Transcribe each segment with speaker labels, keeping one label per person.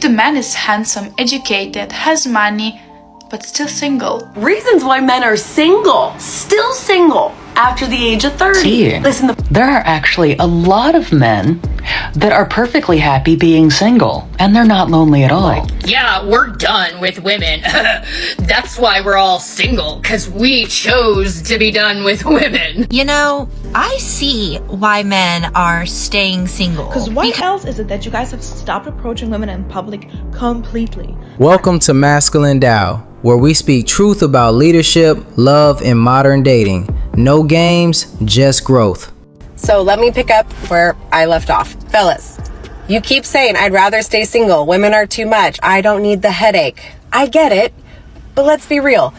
Speaker 1: the man is handsome, educated, has money, but still single.
Speaker 2: Reasons why men are still single, after the age of 30. Listen,
Speaker 3: there are actually a lot of men that are perfectly happy being single, and they're not lonely at all.
Speaker 4: Yeah, we're done with women. That's why we're all single, because we chose to be done with women.
Speaker 5: You know, I see why men are staying single.
Speaker 6: Because what else is it that you guys have stopped approaching women in public completely?
Speaker 7: Welcome to Masculine Dow, where we speak truth about leadership, love, and modern dating. No games, just growth.
Speaker 8: So let me pick up where I left off. Fellas, you keep saying I'd rather stay single. Women are too much. I don't need the headache. I get it, but let's be real.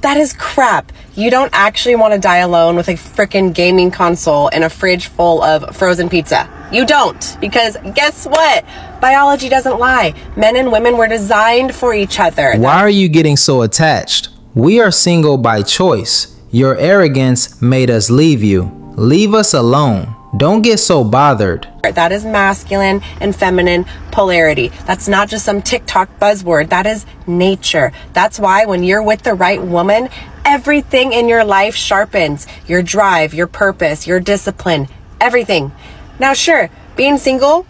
Speaker 8: That is crap. You don't actually want to die alone with a freaking gaming console and a fridge full of frozen pizza. You don't, because guess what? Biology doesn't lie. Men and women were designed for each other.
Speaker 7: Why are you getting so attached? We are single by choice. Your arrogance made us leave you. Leave us alone. Don't get so bothered.
Speaker 8: That is masculine and feminine polarity. That's not just some TikTok buzzword. That is nature. That's why when you're with the right woman, everything in your life sharpens. Your drive, your purpose, your discipline, everything. Now, sure, being single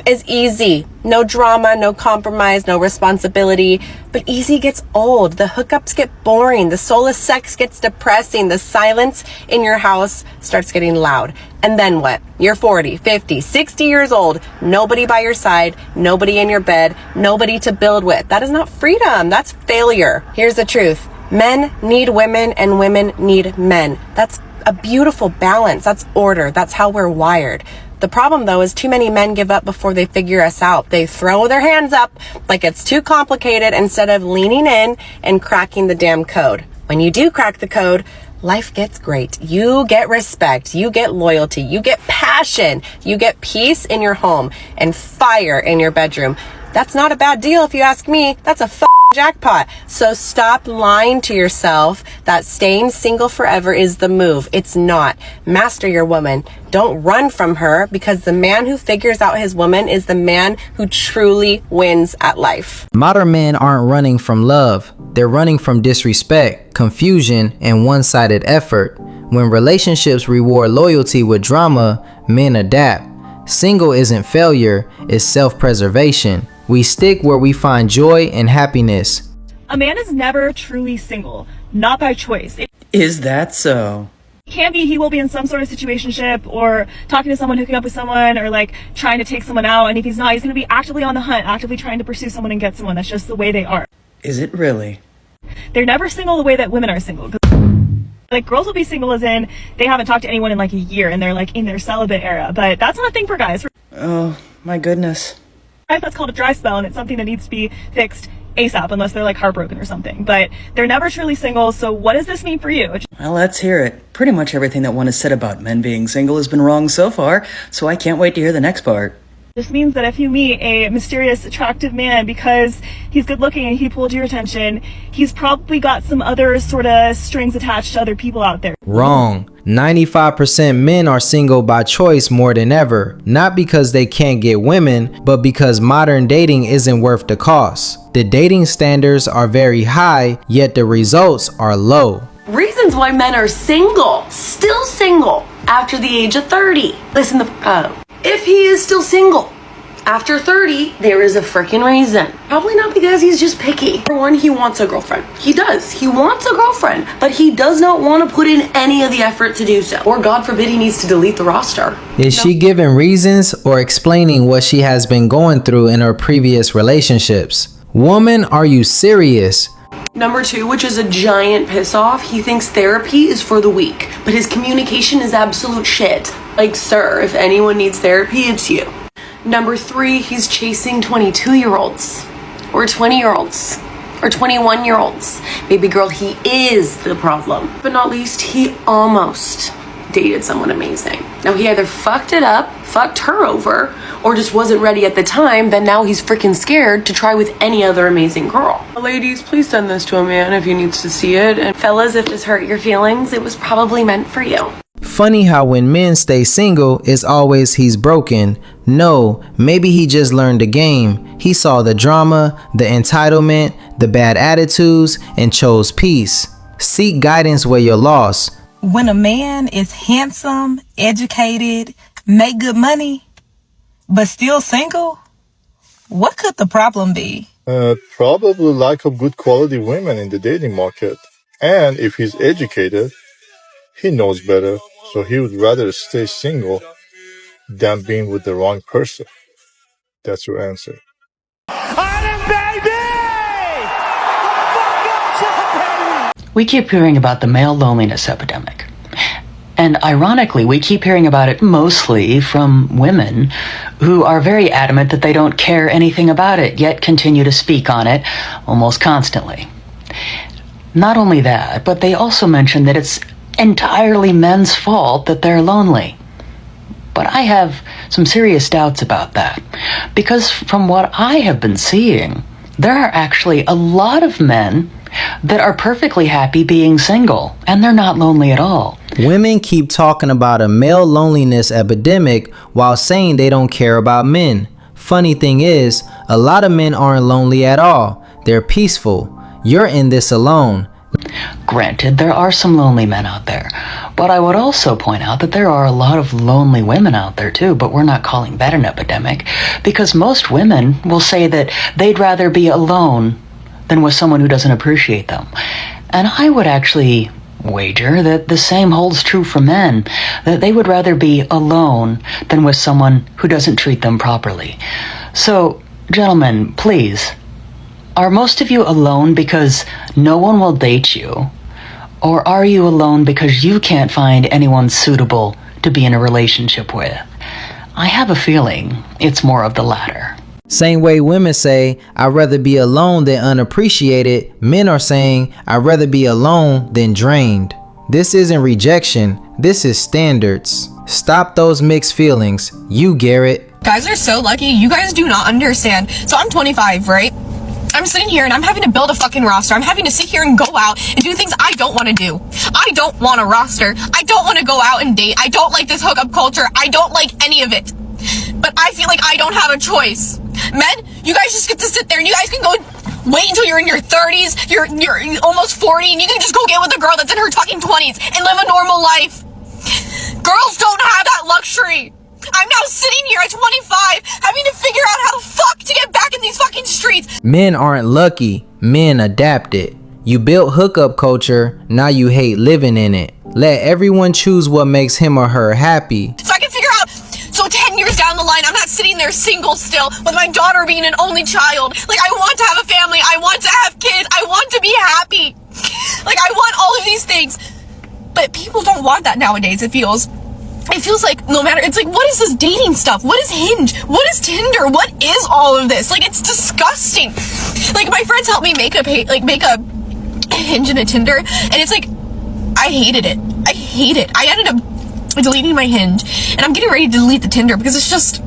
Speaker 8: is easy. No drama, no compromise, no responsibility. But easy gets old. The hookups get boring. The soulless sex gets depressing. The silence in your house starts getting loud. And then what? You're 40, 50, 60 years old. Nobody by your side. Nobody in your bed. Nobody to build with. That is not freedom. That's failure. Here's the truth. Men need women and women need men. That's a beautiful balance. That's order. That's how we're wired. The problem, though, is too many men give up before they figure us out. They throw their hands up like it's too complicated instead of leaning in and cracking the damn code. When you do crack the code, life gets great. You get respect. You get loyalty. You get passion. You get peace in your home and fire in your bedroom. That's not a bad deal if you ask me. That's a jackpot. So stop lying to yourself that staying single forever is the move. It's not. Master your woman. Don't run from her, because the man who figures out his woman is the man who truly wins at life.
Speaker 7: Modern men aren't running from love. They're running from disrespect, confusion, and one-sided effort. When relationships reward loyalty with drama, men adapt. Single isn't failure, it's self-preservation. We stick where we find joy and happiness.
Speaker 9: A man is never truly single, not by choice.
Speaker 3: Is that so?
Speaker 9: It can be he will be in some sort of situationship or talking to someone, hooking up with someone, or like trying to take someone out. And if he's not, he's going to be actively on the hunt, actively trying to pursue someone and get someone. That's just the way they are.
Speaker 3: Is it really?
Speaker 9: They're never single the way that women are single. Like, girls will be single as in they haven't talked to anyone in like a year and they're like in their celibate era. But that's not a thing for guys.
Speaker 3: Oh, my goodness.
Speaker 9: That's called a dry spell, and it's something that needs to be fixed ASAP unless they're like heartbroken or something. But they're never truly single. So what does this mean for you?
Speaker 3: Well, let's hear it. Pretty much everything that one has said about men being single has been wrong so far, so I can't wait to hear the next part.
Speaker 9: This means that if you meet a mysterious, attractive man because he's good looking and he pulled your attention, he's probably got some other sort of strings attached to other people out there.
Speaker 7: Wrong. 95% men are single by choice more than ever, not because they can't get women, but because modern dating isn't worth the cost. The dating standards are very high, yet the results are low.
Speaker 2: reasons why men are still single, after the age of 30. Listen if he is still single after 30, there is a freaking reason. Probably not because he's just picky. For one, he wants a girlfriend. He does. He wants a girlfriend, but he does not want to put in any of the effort to do so. Or God forbid he needs to delete the roster.
Speaker 7: Is she giving reasons or explaining what she has been going through in her previous relationships? Woman, are you serious?
Speaker 2: Number 2, which is a giant piss off, he thinks therapy is for the weak, but his communication is absolute shit. Like, sir, if anyone needs therapy, it's you. Number 3, he's chasing 22-year-olds or 20-year-olds or 21-year-olds. Baby girl, he is the problem. But not least, he almost dated someone amazing. Now, he either fucked it up, fucked her over, or just wasn't ready at the time, then now he's freaking scared to try with any other amazing girl. Ladies, please send this to a man if he needs to see it. And fellas, if this hurt your feelings, it was probably meant for you.
Speaker 7: Funny how when men stay single, it's always he's broken. No, maybe he just learned the game. He saw the drama, the entitlement, the bad attitudes, and chose peace. Seek guidance where you're lost.
Speaker 10: When a man is handsome, educated, make good money, but still single, what could the problem be?
Speaker 11: Probably lack of good quality women in the dating market. And if he's educated, he knows better, so he would rather stay single than being with the wrong person. That's your answer.
Speaker 3: We keep hearing about the male loneliness epidemic. And ironically, we keep hearing about it mostly from women who are very adamant that they don't care anything about it, yet continue to speak on it almost constantly. Not only that, but they also mention that it's entirely men's fault that they're lonely. But I have some serious doubts about that, because from what I have been seeing, there are actually a lot of men that are perfectly happy being single, and they're not lonely at all.
Speaker 7: Women keep talking about a male loneliness epidemic while saying they don't care about men. Funny thing is, a lot of men aren't lonely at all. They're peaceful. You're in this alone.
Speaker 3: Granted, there are some lonely men out there, but I would also point out that there are a lot of lonely women out there too, but we're not calling that an epidemic, because most women will say that they'd rather be alone than with someone who doesn't appreciate them. And I would actually wager that the same holds true for men, that they would rather be alone than with someone who doesn't treat them properly. So, gentlemen, please, are most of you alone because no one will date you? Or are you alone because you can't find anyone suitable to be in a relationship with? I have a feeling it's more of the latter.
Speaker 7: Same way women say, I'd rather be alone than unappreciated, men are saying, I'd rather be alone than drained. This isn't rejection, this is standards. Stop those mixed feelings. You, Garrett.
Speaker 12: Guys are so lucky. You guys do not understand. So I'm 25, right? I'm sitting here and I'm having to build a fucking roster. I'm having to sit here and go out and do things I don't want to do. I don't want a roster. I don't want to go out and date. I don't like this hookup culture. I don't like any of it. But I feel like I don't have a choice. Men, you guys just get to sit there and you guys can go wait until you're in your 30s, you're almost 40, and you can just go get with a girl that's in her fucking 20s and live a normal life. Girls don't have that luxury. I'm now sitting here at 25 having to figure out how the fuck to get back in these fucking streets.
Speaker 7: Men aren't lucky, men adapted. You built hookup culture, now you hate living in it. Let everyone choose what makes him or her happy.
Speaker 12: So I can figure out, so 10 years down the line, I'm not sitting there single still with my daughter being an only child. Like, I want to have a family, I want to have kids, I want to be happy. Like, I want all of these things. But people don't want that nowadays, it feels like no matter, it's like, what is this dating stuff? What is Hinge? What is Tinder? What is all of this? Like, it's disgusting. Like, my friends helped me make a Hinge and a Tinder, and it's like, I hated it. I hate it. I ended up deleting my Hinge, and I'm getting ready to delete the Tinder because it's just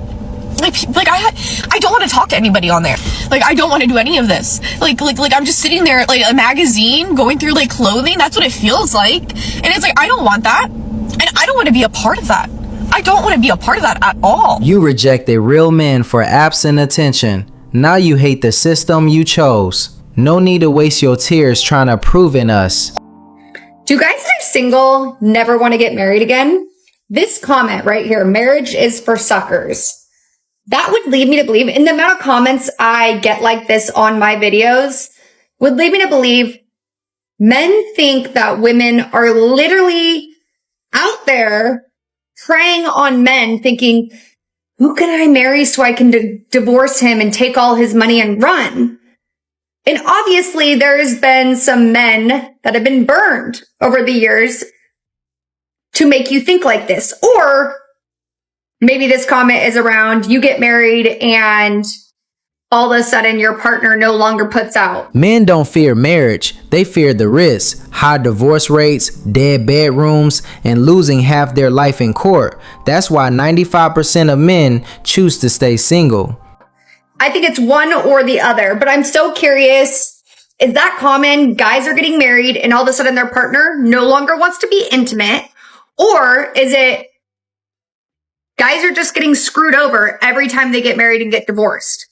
Speaker 12: like I don't want to talk to anybody on there. Like, I don't want to do any of this. Like I'm just sitting there like a magazine going through like clothing. That's what it feels like, and it's like, I don't want that. And I don't want to be a part of that. I don't want to be a part of that at all.
Speaker 7: You rejected real men for absent attention. Now you hate the system you chose. No need to waste your tears trying to prove in us.
Speaker 13: Do guys that are single never want to get married again? This comment right here, marriage is for suckers. That would lead me to believe, in the amount of comments I get like this on my videos, would lead me to believe men think that women are literally out there preying on men, thinking, who can I marry so I can divorce him and take all his money and run? And obviously there's been some men that have been burned over the years to make you think like this. Or maybe this comment is around, you get married and all of a sudden your partner no longer puts out.
Speaker 7: Men don't fear marriage, they fear the risk, high divorce rates, dead bedrooms, and losing half their life in court. That's why 95% of men choose to stay single.
Speaker 13: I think it's one or the other, but I'm so curious, is that common? Guys are getting married and all of a sudden their partner no longer wants to be intimate, Or is it guys are just getting screwed over every time they get married and get divorced?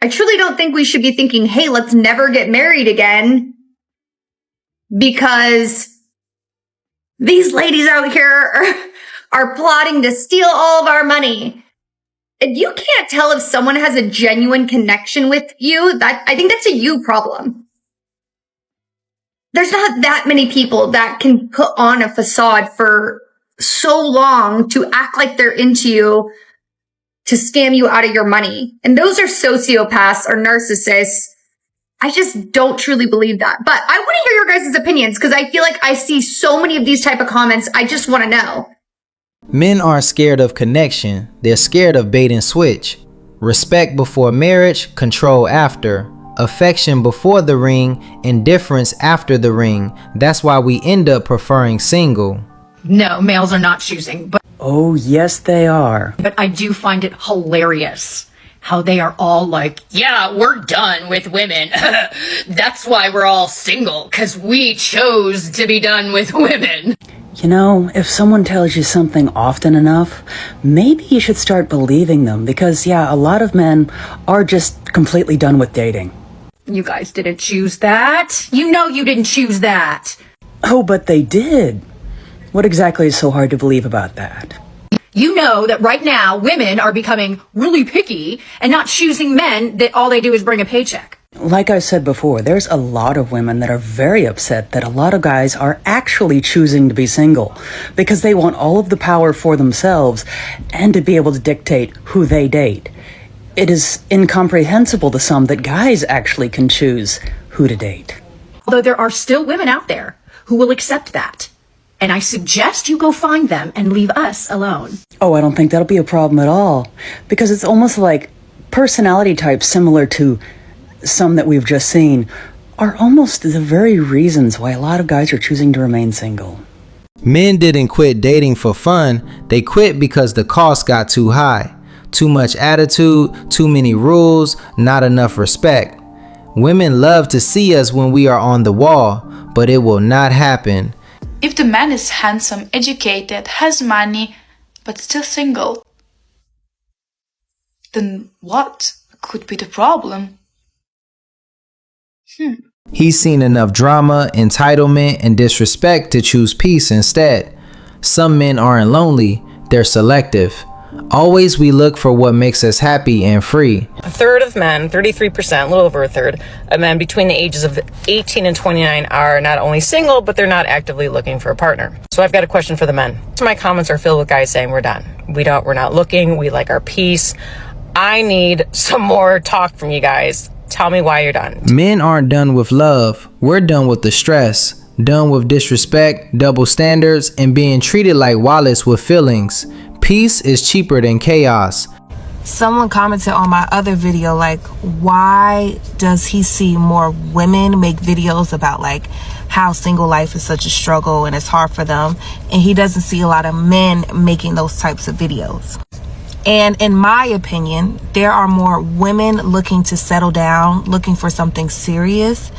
Speaker 13: I truly don't think we should be thinking, hey, let's never get married again because these ladies out here are plotting to steal all of our money. You can't tell if someone has a genuine connection with you. I think that's a you problem. There's not that many people that can put on a facade for so long to act like they're into you to scam you out of your money. And those are sociopaths or narcissists. I just don't truly believe that. But I want to hear your guys' opinions because I feel like I see so many of these type of comments. I just want to know.
Speaker 7: Men aren't scared of connection. They're scared of bait and switch. Respect before marriage, control after. Affection before the ring, indifference after the ring. That's why we end up preferring single.
Speaker 4: No, males are not choosing, but
Speaker 3: Oh, yes, they are.
Speaker 4: I do find it hilarious how they are all like, yeah, we're done with women. That's why we're all single, because we chose to be done with women.
Speaker 3: You know, if someone tells you something often enough, maybe you should start believing them because, yeah, a lot of men are just completely done with dating.
Speaker 4: You guys didn't choose that. You know you didn't choose that.
Speaker 3: Oh, but they did. What exactly is so hard to believe about that?
Speaker 4: You know that right now women are becoming really picky and not choosing men that all they do is bring a paycheck.
Speaker 3: Like I said before, there's a lot of women that are very upset that a lot of guys are actually choosing to be single because they want all of the power for themselves and to be able to dictate who they date. It is incomprehensible to some that guys actually can choose who to date.
Speaker 4: Although there are still women out there who will accept that. And I suggest you go find them and leave us alone.
Speaker 3: Oh, I don't think that'll be a problem at all. Because it's almost like personality types similar to some that we've just seen are almost the very reasons why a lot of guys are choosing to remain single.
Speaker 7: Men didn't quit dating for fun. They quit because the cost got too high. Too much attitude, too many rules, not enough respect. Women love to see us when we are on the wall, but it will not happen.
Speaker 1: If the man is handsome, educated, has money, but still single, then what could be the problem?
Speaker 7: He's seen enough drama, entitlement, and disrespect to choose peace instead. Some men aren't lonely, they're selective. Always we look for what makes us happy and free.
Speaker 14: A third of men, 33%, a little over a third, of men between the ages of 18 and 29 are not only single, but they're not actively looking for a partner. So I've got a question for the men. My comments are filled with guys saying we're done. We're not looking, we like our peace. I need some more talk from you guys. Tell me why you're done.
Speaker 7: Men aren't done with love. We're done with the stress. Done with disrespect, double standards, and being treated like wallets with feelings. Peace is cheaper than chaos.
Speaker 10: Someone commented on my other video, like, why does he see more women make videos about like how single life is such a struggle and it's hard for them, and he doesn't see a lot of men making those types of videos? And in my opinion, there are more women looking to settle down, looking for something serious,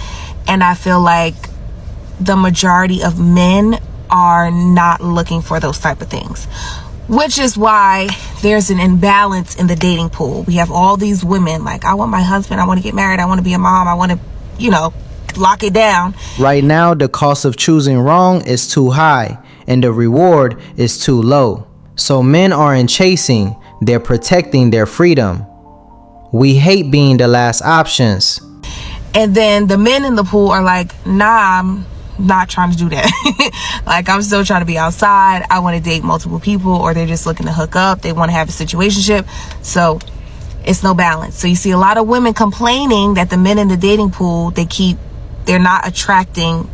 Speaker 10: and I feel like the majority of men are not looking for those type of things. Which is why there's an imbalance in the dating pool. We have all these women like, I want my husband, I want to get married, I want to be a mom, I want to, lock it down.
Speaker 7: Right now, the cost of choosing wrong is too high and the reward is too low. So men aren't chasing, they're protecting their freedom. We hate being the last options.
Speaker 10: And then the men in the pool are like, nah, I'm not trying to do that. Like, I'm still trying to be outside. I want to date multiple people, or they're just looking to hook up. They want to have a situationship. So it's no balance. So you see a lot of women complaining that the men in the dating pool, they're not attracting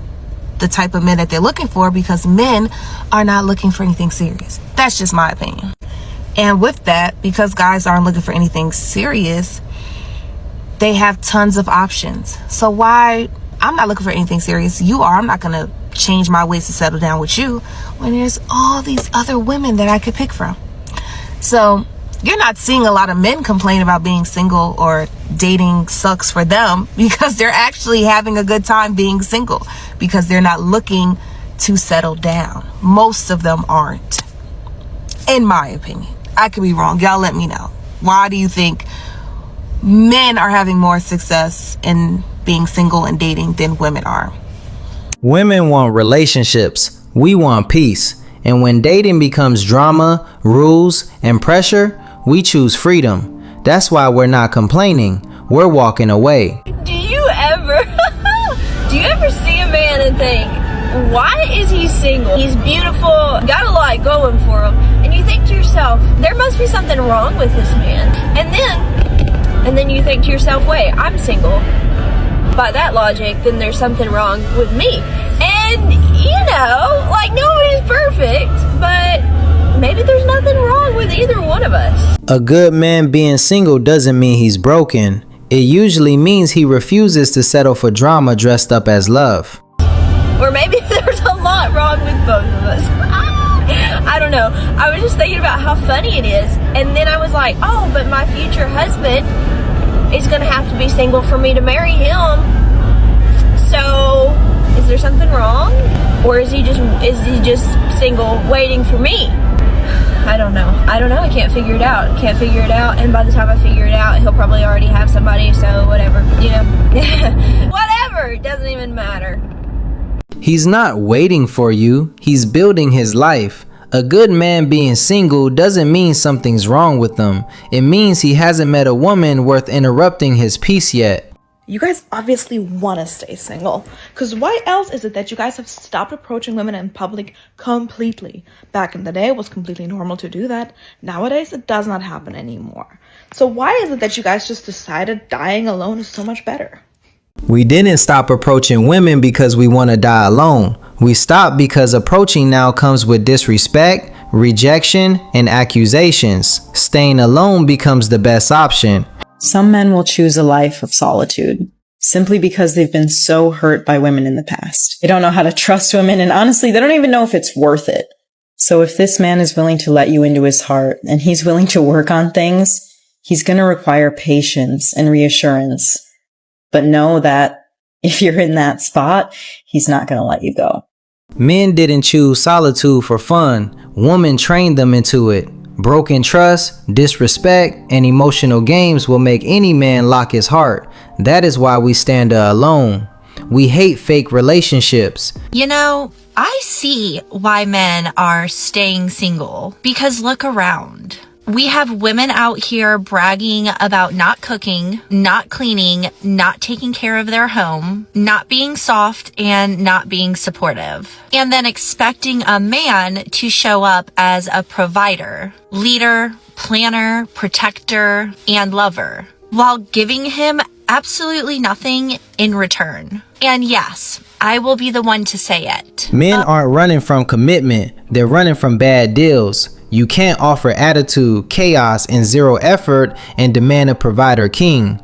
Speaker 10: the type of men that they're looking for because men are not looking for anything serious. That's just my opinion. And with that, because guys aren't looking for anything serious, they have tons of options. So why? I'm not looking for anything serious. You are. I'm not going to change my ways to settle down with you when there's all these other women that I could pick from. So you're not seeing a lot of men complain about being single or dating sucks for them because they're actually having a good time being single because they're not looking to settle down. Most of them aren't, in my opinion. I could be wrong. Y'all let me know. Why do you think men are having more success in being single and dating than women are?
Speaker 7: Women want relationships. We want peace. And when dating becomes drama, rules, and pressure, we choose freedom. That's why we're not complaining. We're walking away.
Speaker 15: Do you ever see a man and think, why is he single? He's beautiful, got a lot going for him. And you think to yourself, there must be something wrong with this man. And then you think to yourself, wait, I'm single. By that logic, then there's something wrong with me. And, like nobody's perfect, but maybe there's nothing wrong with either one of us.
Speaker 7: A good man being single doesn't mean he's broken. It usually means he refuses to settle for drama dressed up as love.
Speaker 15: Or maybe there's a lot wrong with both of us. I don't know. I was just thinking about how funny it is. And then I was like, oh, but my future husband is going to have to be single for me to marry him. So, is there something wrong? Or is he just single waiting for me? I don't know. I can't figure it out. And by the time I figure it out, he'll probably already have somebody. So, whatever. Whatever. It doesn't even matter.
Speaker 7: He's not waiting for you. He's building his life. A good man being single doesn't mean something's wrong with them. It means he hasn't met a woman worth interrupting his peace yet.
Speaker 6: You guys obviously want to stay single. Because why else is it that you guys have stopped approaching women in public completely? Back in the day, it was completely normal to do that. Nowadays, it does not happen anymore. So why is it that you guys just decided dying alone is so much better?
Speaker 7: We didn't stop approaching women because we want to die alone. We stopped because approaching now comes with disrespect, rejection, and accusations. Staying alone becomes the best option.
Speaker 16: Some men will choose a life of solitude simply because they've been so hurt by women in the past. They don't know how to trust women, and honestly, they don't even know if it's worth it. So if this man is willing to let you into his heart and he's willing to work on things, he's going to require patience and reassurance. But know that if you're in that spot, he's not going to let you go.
Speaker 7: Men didn't choose solitude for fun. Women trained them into it. Broken trust, disrespect, and emotional games will make any man lock his heart. That is why we stand alone. We hate fake relationships.
Speaker 5: I see why men are staying single. Because look around. We have women out here bragging about not cooking, not cleaning, not taking care of their home, not being soft, and not being supportive. And then expecting a man to show up as a provider, leader, planner, protector, and lover, while giving him absolutely nothing in return. And yes, I will be the one to say it.
Speaker 7: Men aren't running from commitment. They're running from bad deals. You can't offer attitude, chaos, and zero effort and demand a provider king.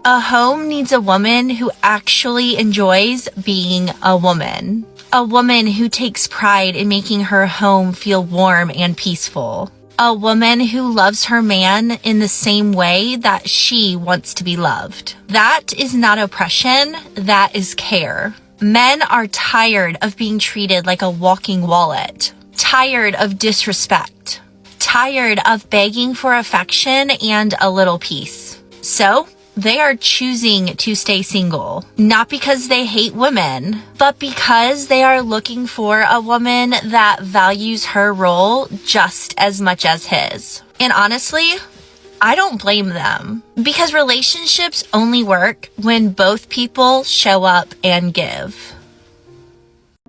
Speaker 5: A home needs a woman who actually enjoys being a woman. A woman who takes pride in making her home feel warm and peaceful. A woman who loves her man in the same way that she wants to be loved. That is not oppression, that is care. Men are tired of being treated like a walking wallet. Tired of disrespect, tired of begging for affection and a little peace. So they are choosing to stay single, not because they hate women, but because they are looking for a woman that values her role just as much as his. And honestly, I don't blame them, because relationships only work when both people show up and give.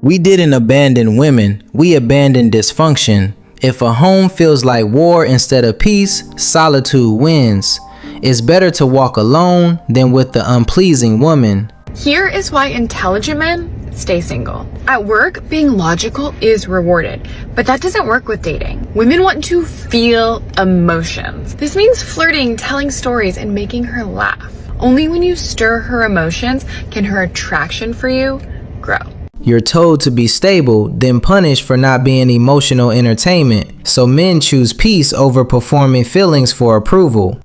Speaker 7: We didn't abandon women, we abandoned dysfunction. If a home feels like war instead of peace, solitude wins. It's better to walk alone than with the unpleasing woman.
Speaker 17: Here is why intelligent men stay single. At work, being logical is rewarded, but that doesn't work with dating. Women want to feel emotions. This means flirting, telling stories, and making her laugh. Only when you stir her emotions can her attraction for you grow.
Speaker 7: You're told to be stable, then punished for not being emotional entertainment. So men choose peace over performing feelings for approval.